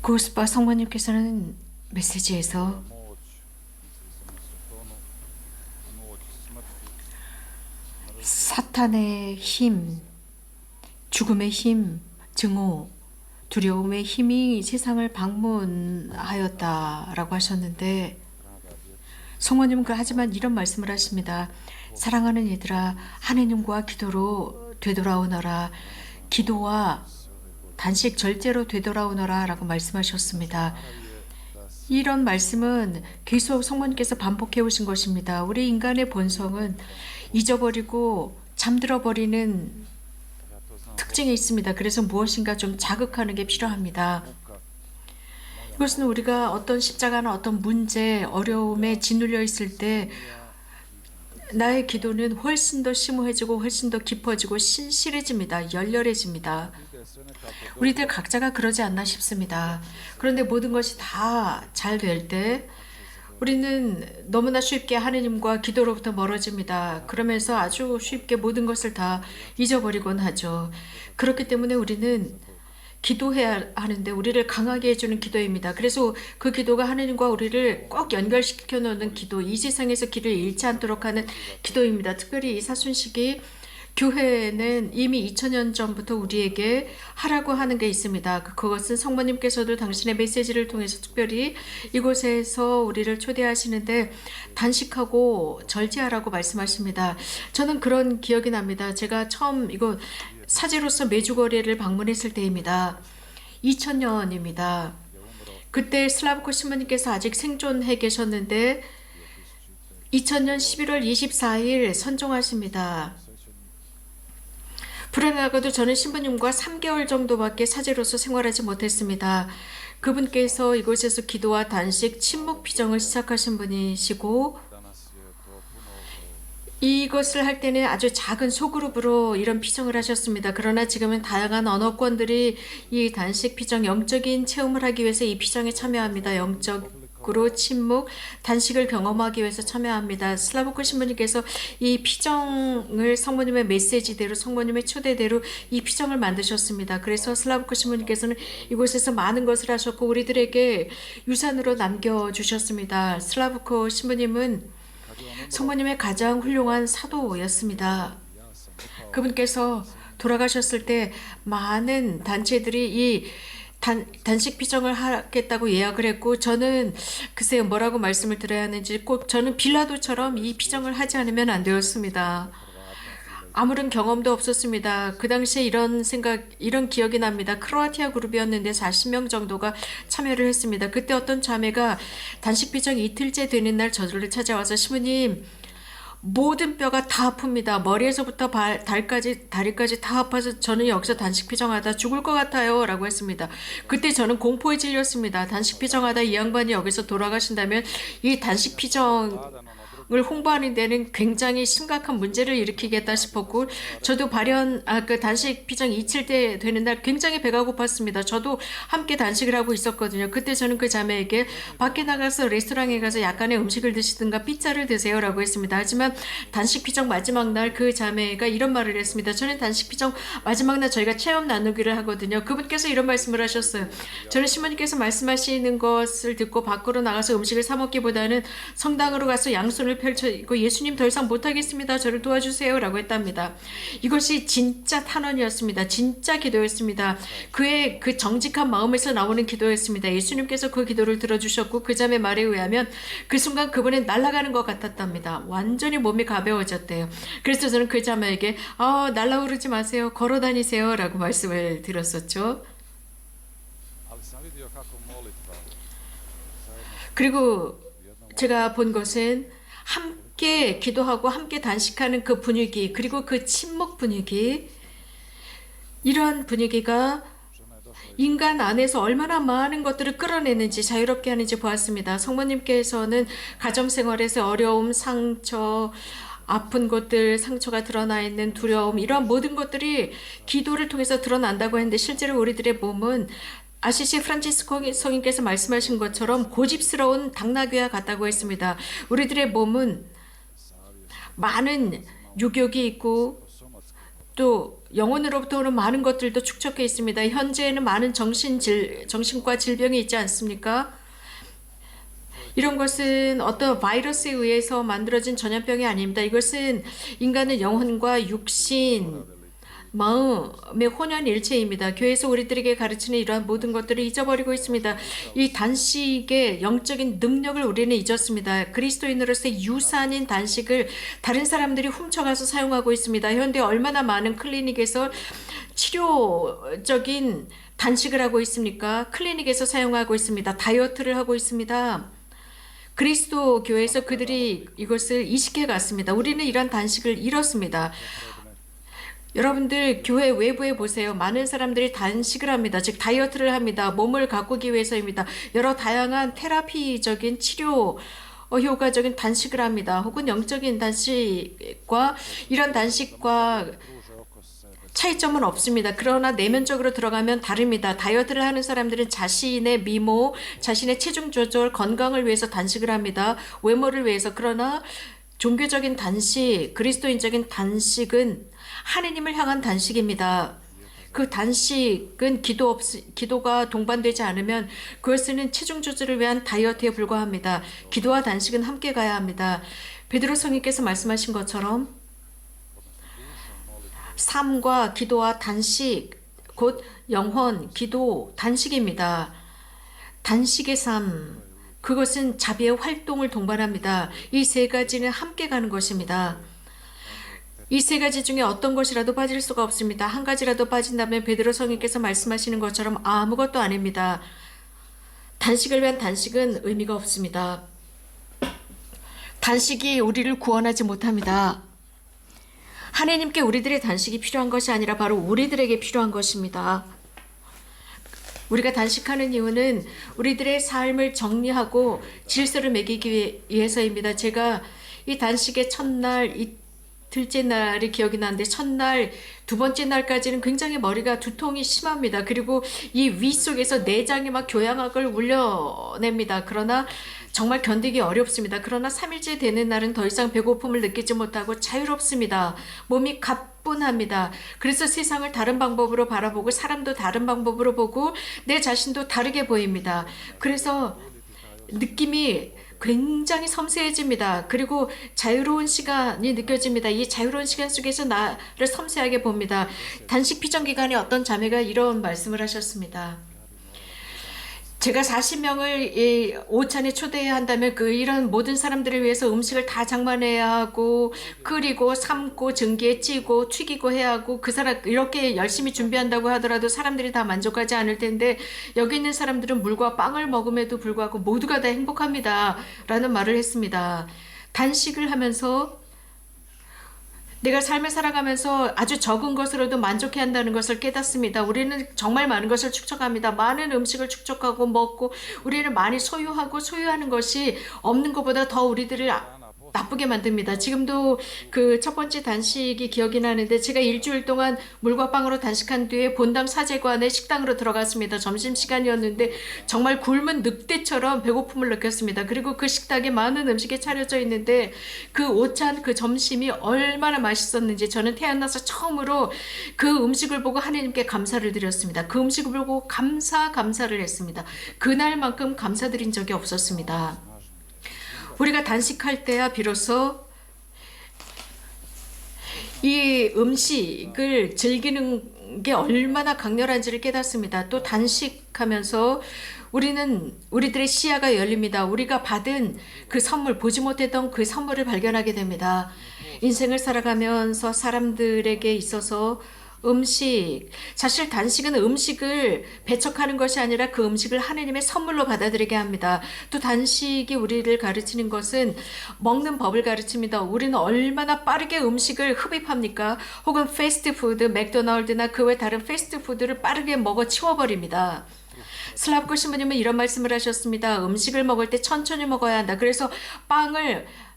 고스파 성모님께서는 메시지에서 사탄의 힘, 죽음의 힘, 증오, 두려움의 힘이 세상을 방문하였다라고 하셨는데 성모님은 하지만 이런 말씀을 하십니다. 사랑하는 얘들아, 하느님과 기도로 되돌아오너라. 기도와 단식 절제로 되돌아오너라 라고 말씀하셨습니다. 이런 말씀은 계속 성모님께서 반복해 오신 것입니다. 우리 인간의 본성은 잊어버리고 잠들어버리는 특징이 있습니다. 그래서 무엇인가 좀 자극하는 게 필요합니다. 이것은 우리가 어떤 십자가나 어떤 문제, 어려움에 짓눌려 있을 때 나의 기도는 훨씬 더 심오해지고 훨씬 더 깊어지고 신실해집니다. 열렬해집니다. 우리들 각자가 그러지 않나 싶습니다. 그런데 모든 것이 다 잘 될 때 우리는 너무나 쉽게 하느님과 기도로부터 멀어집니다. 그러면서 아주 쉽게 모든 것을 다 잊어버리곤 하죠. 그렇기 때문에 우리는 기도해야 하는데 우리를 강하게 해주는 기도입니다. 그래서 그 기도가 하느님과 우리를 꼭 연결시켜 놓는 기도, 이 세상에서 길을 잃지 않도록 하는 기도입니다. 특별히 이 사순식이 교회는 이미 2000년 전부터 우리에게 하라고 하는 게 있습니다. 그것은 성모님께서도 당신의 메시지를 통해서 특별히 이곳에서 우리를 초대하시는데 단식하고 절제하라고 말씀하십니다. 저는 그런 기억이 납니다. 제가 처음 이곳 사제로서 메주거리를 방문했을 때입니다. 2000년입니다. 그때 슬라브코 신부님께서 아직 생존해 계셨는데 2000년 11월 24일 선종하십니다. 불행하게도 저는 신부님과 3개월 정도밖에 사제로서 생활하지 못했습니다. 그분께서 이곳에서 기도와 단식, 침묵 피정을 시작하신 분이시고 이것을 할 때는 아주 작은 소그룹으로 이런 피정을 하셨습니다. 그러나 지금은 다양한 언어권들이 이 단식 피정, 영적인 체험을 하기 위해서 이 피정에 참여합니다. 영적으로 침묵, 단식을 경험하기 위해서 참여합니다. 슬라브코 신부님께서 이 피정을 성모님의 메시지대로, 성모님의 초대대로 이 피정을 만드셨습니다. 그래서 슬라브코 신부님께서는 이곳에서 많은 것을 하셨고 우리들에게 유산으로 남겨주셨습니다. 슬라브코 신부님은 성모님의 가장 훌륭한 사도였습니다. 그분께서 돌아가셨을 때 많은 단체들이 이 단식 피정을 하겠다고 예약을 했고 저는 글쎄요 뭐라고 말씀을 드려야 하는지 꼭 저는 빌라도처럼 이 피정을 하지 않으면 안 되었습니다. 아무런 경험도 없었습니다. 그 당시에 이런 기억이 납니다. 크로아티아 그룹이었는데 40명 정도가 참여를 했습니다. 그때 어떤 자매가 단식 피정 이틀째 되는 날 저를 찾아와서 신부님 모든 뼈가 다 아픕니다. 머리에서부터 다리까지 다 아파서 저는 여기서 단식 피정하다 죽을 것 같아요 라고 했습니다. 그때 저는 공포에 질렸습니다. 단식 피정하다 이 양반이 여기서 돌아가신다면 이 단식 피정 을 홍보하는 데는 굉장히 심각한 문제를 일으키겠다 싶었고 저도 그 단식 피정 2칠때 되는 날 굉장히 배가 고팠습니다. 저도 함께 단식을 하고 있었거든요. 그때 저는 그 자매에게 밖에 나가서 레스토랑에 가서 약간의 음식을 드시든가 피자를 드세요 라고 했습니다. 하지만 단식 피정 마지막 날 그 자매가 이런 말을 했습니다. 저는 단식 피정 마지막 날 저희가 체험 나누기를 하거든요. 그분께서 이런 말씀을 하셨어요. 저는 신부님께서 말씀하시는 것을 듣고 밖으로 나가서 음식을 사 먹기보다는 성당으로 가서 양손을 펼쳐있고 예수님 더 이상 못하겠습니다. 저를 도와주세요 라고 했답니다. 이것이 진짜 탄원이었습니다. 진짜 기도였습니다. 그의 그 정직한 마음에서 나오는 기도였습니다. 예수님께서 그 기도를 들어주셨고 그 자매 말에 의하면 그 순간 그분은 날아가는 것 같았답니다. 완전히 몸이 가벼워졌대요. 그래서 저는 그 자매에게 날아오르지 마세요. 걸어 다니세요 라고 말씀을 드렸었죠. 그리고 제가 본 것은 함께 기도하고 함께 단식하는 그 분위기 그리고 그 침묵 분위기 이러한 분위기가 인간 안에서 얼마나 많은 것들을 끌어내는지 자유롭게 하는지 보았습니다. 성모님께서는 가정생활에서 어려움, 상처, 아픈 것들, 상처가 드러나 있는 두려움 이러한 모든 것들이 기도를 통해서 드러난다고 했는데 실제로 우리들의 몸은 아시시 프란치스코 성인께서 말씀하신 것처럼 고집스러운 당나귀와 같다고 했습니다. 우리들의 몸은 많은 유격이 있고 또 영혼으로부터 오는 많은 것들도 축적해 있습니다. 현재에는 많은 정신과 질병이 있지 않습니까? 이런 것은 어떤 바이러스에 의해서 만들어진 전염병이 아닙니다. 이것은 인간의 영혼과 육신, 마음의 혼연일체입니다. 교회에서 우리들에게 가르치는 이러한 모든 것들을 잊어버리고 있습니다. 이 단식의 영적인 능력을 우리는 잊었습니다. 그리스도인으로서의 유산인 단식을 다른 사람들이 훔쳐가서 사용하고 있습니다. 현대 얼마나 많은 클리닉에서 치료적인 단식을 하고 있습니까? 클리닉에서 사용하고 있습니다. 다이어트를 하고 있습니다. 그리스도 교회에서 그들이 이것을 이식해 갔습니다. 우리는 이런 단식을 잃었습니다. 여러분들 교회 외부에 보세요. 많은 사람들이 단식을 합니다. 즉 다이어트를 합니다. 몸을 가꾸기 위해서입니다. 여러 다양한 테라피적인 치료 효과적인 단식을 합니다. 혹은 영적인 단식과 이런 단식과 차이점은 없습니다. 그러나 내면적으로 들어가면 다릅니다. 다이어트를 하는 사람들은 자신의 미모, 자신의 체중 조절, 건강을 위해서 단식을 합니다. 외모를 위해서. 그러나 종교적인 단식, 그리스도인적인 단식은 하느님을 향한 단식입니다. 그 단식은 기도가 동반되지 않으면 그것은 체중 조절을 위한 다이어트에 불과합니다. 기도와 단식은 함께 가야 합니다. 베드로 성령께서 말씀하신 것처럼 삶과 기도와 단식, 곧 영혼, 기도, 단식입니다. 단식의 삶, 그것은 자비의 활동을 동반합니다. 이 세 가지는 함께 가는 것입니다. 이 세 가지 중에 어떤 것이라도 빠질 수가 없습니다. 한 가지라도 빠진다면 베드로 성령께서 말씀하시는 것처럼 아무것도 아닙니다. 단식을 위한 단식은 의미가 없습니다. 단식이 우리를 구원하지 못합니다. 하나님께 우리들의 단식이 필요한 것이 아니라 바로 우리들에게 필요한 것입니다. 우리가 단식하는 이유는 우리들의 삶을 정리하고 질서를 매기기 위해서입니다. 제가 이 단식의 첫날, 이틀째 날이 기억이 나는데 첫날, 두 번째 날까지는 굉장히 머리가 두통이 심합니다. 그리고 이 위 속에서 내장이 막 교양악을 울려냅니다. 그러나 정말 견디기 어렵습니다. 그러나 3일째 되는 날은 더 이상 배고픔을 느끼지 못하고 자유롭습니다. 몸이 가뿐합니다. 그래서 세상을 다른 방법으로 바라보고 사람도 다른 방법으로 보고 내 자신도 다르게 보입니다. 그래서 느낌이 굉장히 섬세해집니다. 그리고 자유로운 시간이 느껴집니다. 이 자유로운 시간 속에서 나를 섬세하게 봅니다. 단식 피정 기간에 어떤 자매가 이런 말씀을 하셨습니다. 제가 40명을 이 오찬에 초대해야 한다면 이런 모든 사람들을 위해서 음식을 다 장만해야 하고 끓이고 삶고 증기에 찌고 튀기고 해야 하고 그 사람 이렇게 열심히 준비한다고 하더라도 사람들이 다 만족하지 않을 텐데 여기 있는 사람들은 물과 빵을 먹음에도 불구하고 모두가 다 행복합니다. 라는 말을 했습니다. 단식을 하면서 내가 삶을 살아가면서 아주 적은 것으로도 만족해야 한다는 것을 깨닫습니다. 우리는 정말 많은 것을 축적합니다. 많은 음식을 축적하고 먹고 우리는 많이 소유하고 소유하는 것이 없는 것보다 더 우리들을 나쁘게 만듭니다. 지금도 그 첫 번째 단식이 기억이 나는데 제가 일주일 동안 물과 빵으로 단식한 뒤에 본당 사제관의 식당으로 들어갔습니다. 점심시간이었는데 정말 굶은 늑대처럼 배고픔을 느꼈습니다. 그리고 그 식탁에 많은 음식이 차려져 있는데 그 오찬 그 점심이 얼마나 맛있었는지 저는 태어나서 처음으로 그 음식을 보고 하나님께 감사를 드렸습니다. 그 음식을 보고 감사를 했습니다. 그날만큼 감사드린 적이 없었습니다. 우리가 단식할 때야 비로소 이 음식을 즐기는 게 얼마나 강렬한지를 깨닫습니다. 또 단식하면서 우리들의 시야가 열립니다. 우리가 받은 그 선물, 보지 못했던 그 선물을 발견하게 됩니다. 인생을 살아가면서 사람들에게 있어서 사실 단식은 음식을 배척하는 것이 아니라 그 음식을 하나님의 선물로 받아들이게 합니다. 또 단식이 우리를 가르치는 것은 먹는 법을 가르칩니다. 우리는 얼마나 빠르게 음식을 흡입합니까? 혹은 패스트푸드, 맥도날드나 그 외 다른 패스트푸드를 빠르게 먹어 치워버립니다. 슬랍코 신부님은 이런 말씀을 하셨습니다. 음식을 먹을 때 천천히 먹어야 한다. 그래서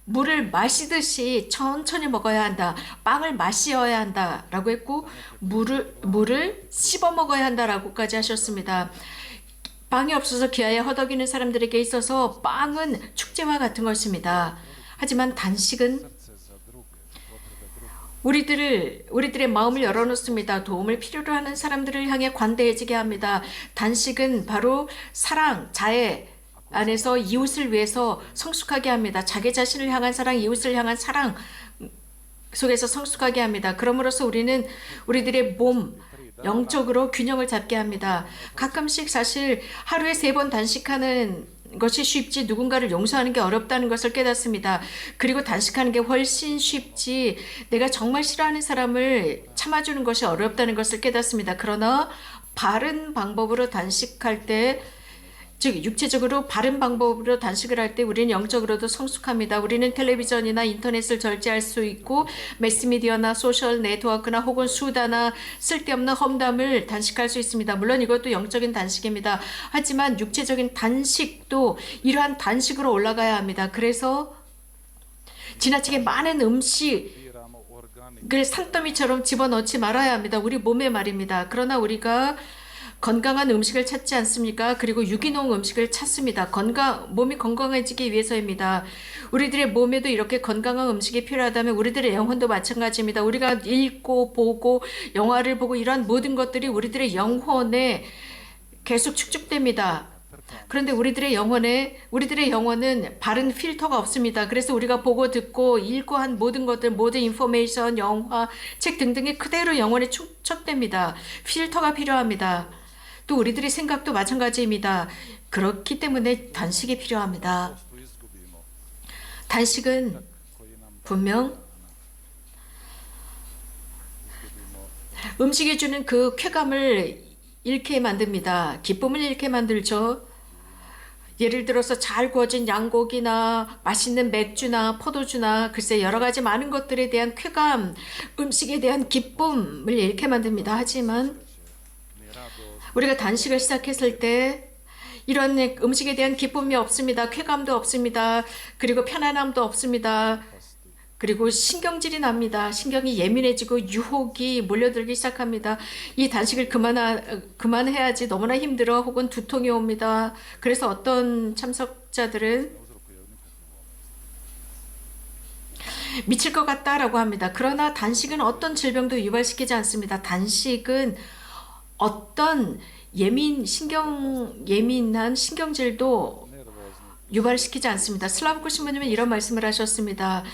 물을 마시듯이 천천히 먹어야 한다. 빵을 마시어야 한다. 라고 했고 물을 씹어 먹어야 한다라고까지 하셨습니다. 빵이 없어서 기아에 허덕이는 사람들에게 있어서 빵은 축제와 같은 것입니다. 하지만 단식은 우리들의 마음을 열어놓습니다. 도움을 필요로 하는 사람들을 향해 관대해지게 합니다. 단식은 바로 사랑, 자애 안에서 이웃을 위해서 성숙하게 합니다. 자기 자신을 향한 사랑, 이웃을 향한 사랑 속에서 성숙하게 합니다. 그럼으로써 우리는 우리들의 몸, 영적으로 균형을 잡게 합니다. 가끔씩 사실 하루에 3번 단식하는 것이 쉽지 누군가를 용서하는 게 어렵다는 것을 깨닫습니다. 그리고 단식하는 게 훨씬 쉽지 내가 정말 싫어하는 사람을 참아주는 것이 어렵다는 것을 깨닫습니다. 그러나 바른 방법으로 단식할 때, 즉 육체적으로 바른 방법으로 단식을 할 때 우리는 영적으로도 성숙합니다. 우리는 텔레비전이나 인터넷을 절제할 수 있고 매스미디어나 소셜 네트워크나 혹은 수다나 쓸데없는 험담을 단식할 수 있습니다. 물론 이것도 영적인 단식입니다. 하지만 육체적인 단식도 이러한 단식으로 올라가야 합니다. 그래서 지나치게 많은 음식을 산더미처럼 집어넣지 말아야 합니다. 우리 몸에 말입니다. 그러나 우리가 건강한 음식을 찾지 않습니까? 그리고 유기농 음식을 찾습니다. 몸이 건강해지기 위해서입니다. 우리들의 몸에도 이렇게 건강한 음식이 필요하다면 우리들의 영혼도 마찬가지입니다. 우리가 읽고 보고 영화를 보고 이러한 모든 것들이 우리들의 영혼에 계속 축적됩니다. 그런데 우리들의 영혼은 바른 필터가 없습니다. 그래서 우리가 보고 듣고 읽고 한 모든 것들, 모든 인포메이션, 영화, 책 등등이 그대로 영혼에 축적됩니다. 필터가 필요합니다. 또 우리들의 생각도 마찬가지입니다. 그렇기 때문에 단식이 필요합니다. 단식은 분명 음식이 주는 그 쾌감을 잃게 만듭니다. 기쁨을 잃게 만들죠. 예를 들어서 잘 구워진 양고기나 맛있는 맥주나 포도주나 글쎄 여러 가지 많은 것들에 대한 쾌감, 음식에 대한 기쁨을 잃게 만듭니다. 하지만 우리가 단식을 시작했을 때 이런 음식에 대한 기쁨이 없습니다. 쾌감도 없습니다. 그리고 편안함도 없습니다. 그리고 신경질이 납니다. 신경이 예민해지고 유혹이 몰려들기 시작합니다. 이 단식을 그만해야지 너무나 힘들어 혹은 두통이 옵니다. 그래서 어떤 참석자들은 미칠 것 같다라고 합니다. 그러나 단식은 어떤 질병도 유발시키지 않습니다. 단식은 어떤 예민한 신경질도 유발시키지 않습니다. 슬라브코 신부님은 이런 말씀을 하셨습니다.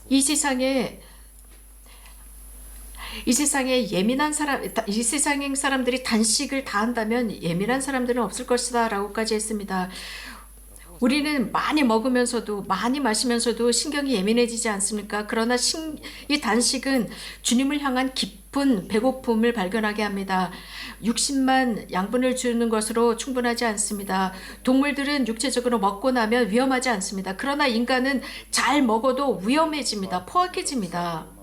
이 세상에 이 세상의 사람들이 단식을 다 한다면 예민한 사람들은 없을 것이다 라고까지 했습니다. 우리는 많이 먹으면서도 많이 마시면서도 신경이 예민해지지 않습니까? 그러나 이 단식은 주님을 향한 깊은 배고픔을 발견하게 합니다. 60만 양분을 주는 것으로 충분하지 않습니다. 동물들은 육체적으로 먹고 나면 위험하지 않습니다. 그러나 인간은 잘 먹어도 위험해집니다. 포악해집니다.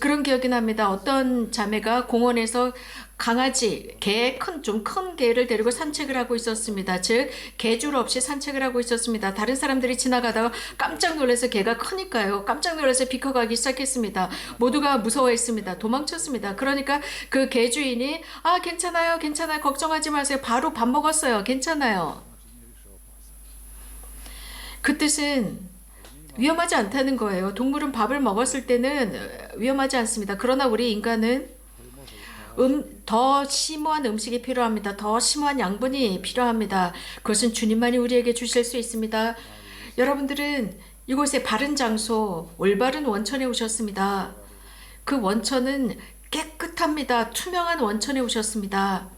그런 기억이 납니다. 어떤 자매가 공원에서 강아지, 좀 큰 개를 데리고 산책을 하고 있었습니다. 즉 개줄 없이 산책을 하고 있었습니다. 다른 사람들이 지나가다가 깜짝 놀라서 개가 크니까요. 깜짝 놀라서 비켜가기 시작했습니다. 모두가 무서워했습니다. 도망쳤습니다. 그러니까 그 개 주인이 괜찮아요, 괜찮아요, 걱정하지 마세요. 바로 밥 먹었어요. 괜찮아요. 그 뜻은 위험하지 않다는 거예요. 동물은 밥을 먹었을 때는 위험하지 않습니다. 그러나 우리 인간은 더 심오한 음식이 필요합니다. 더 심오한 양분이 필요합니다. 그것은 주님만이 우리에게 주실 수 있습니다. 여러분들은 이곳에 바른 장소, 올바른 원천에 오셨습니다. 그 원천은 깨끗합니다. 투명한 원천에 오셨습니다.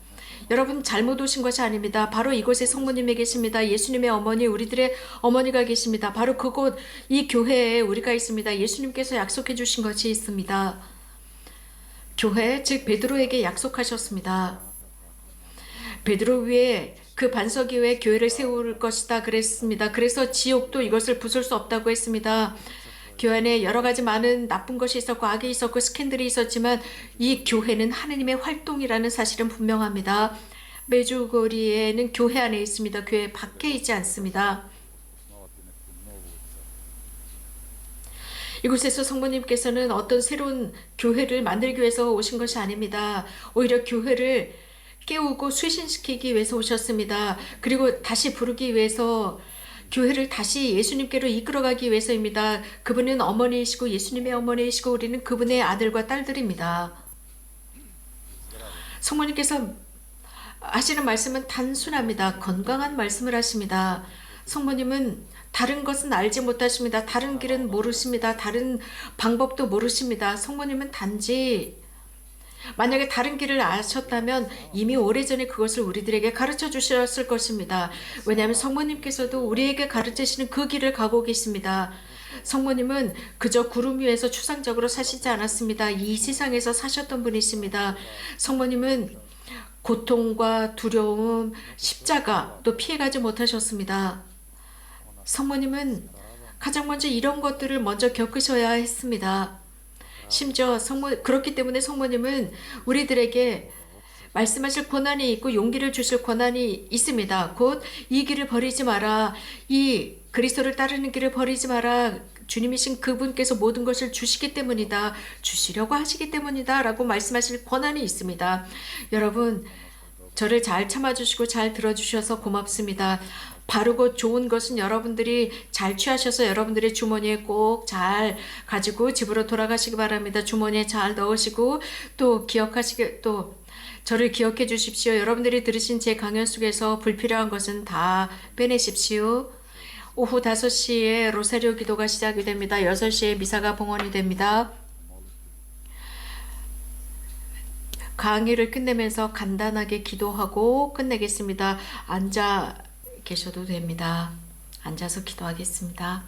여러분 잘못 오신 것이 아닙니다. 바로 이곳에 성모님이 계십니다. 예수님의 어머니, 우리들의 어머니가 계십니다. 바로 그곳, 이 교회에 우리가 있습니다. 예수님께서 약속해 주신 것이 있습니다. 교회, 즉 베드로에게 약속하셨습니다. 베드로 위에 그 반석 위에 교회를 세울 것이다 그랬습니다. 그래서 지옥도 이것을 부술 수 없다고 했습니다. 교회 안에 여러 가지 많은 나쁜 것이 있었고 악이 있었고 스캔들이 있었지만 이 교회는 하느님의 활동이라는 사실은 분명합니다. 메주거리에는 교회 안에 있습니다. 교회 밖에 있지 않습니다. 이곳에서 성모님께서는 어떤 새로운 교회를 만들기 위해서 오신 것이 아닙니다. 오히려 교회를 깨우고 쇄신시키기 위해서 오셨습니다. 그리고 다시 부르기 위해서 교회를 다시 예수님께로 이끌어가기 위해서입니다. 그분은 어머니이시고 예수님의 어머니이시고 우리는 그분의 아들과 딸들입니다. 성모님께서 하시는 말씀은 단순합니다. 건강한 말씀을 하십니다. 성모님은 다른 것은 알지 못하십니다. 다른 길은 모르십니다. 다른 방법도 모르십니다. 성모님은 단지 만약에 다른 길을 아셨다면 이미 오래전에 그것을 우리들에게 가르쳐 주셨을 것입니다. 왜냐하면 성모님께서도 우리에게 가르치시는 그 길을 가고 계십니다. 성모님은 그저 구름 위에서 추상적으로 사시지 않았습니다. 이 세상에서 사셨던 분이십니다. 성모님은 고통과 두려움, 십자가 또 피해가지 못하셨습니다. 성모님은 가장 먼저 이런 것들을 먼저 겪으셔야 했습니다. 심지어 그렇기 때문에 성모님은 우리들에게 말씀하실 권한이 있고 용기를 주실 권한이 있습니다. 곧 이 길을 버리지 마라. 이 그리스도를 따르는 길을 버리지 마라. 주님이신 그분께서 모든 것을 주시기 때문이다. 주시려고 하시기 때문이다. 라고 말씀하실 권한이 있습니다. 여러분, 저를 잘 참아주시고 잘 들어주셔서 고맙습니다. 바르고 좋은 것은 여러분들이 잘 취하셔서 여러분들의 주머니에 꼭 잘 가지고 집으로 돌아가시기 바랍니다. 주머니에 잘 넣으시고 또 저를 기억해 주십시오. 여러분들이 들으신 제 강연 속에서 불필요한 것은 다 빼내십시오. 오후 5시에 로사리오 기도가 시작이 됩니다. 6시에 미사가 봉헌이 됩니다. 강의를 끝내면서 간단하게 기도하고 끝내겠습니다. 앉아 계셔도 됩니다. 앉아서 기도하겠습니다.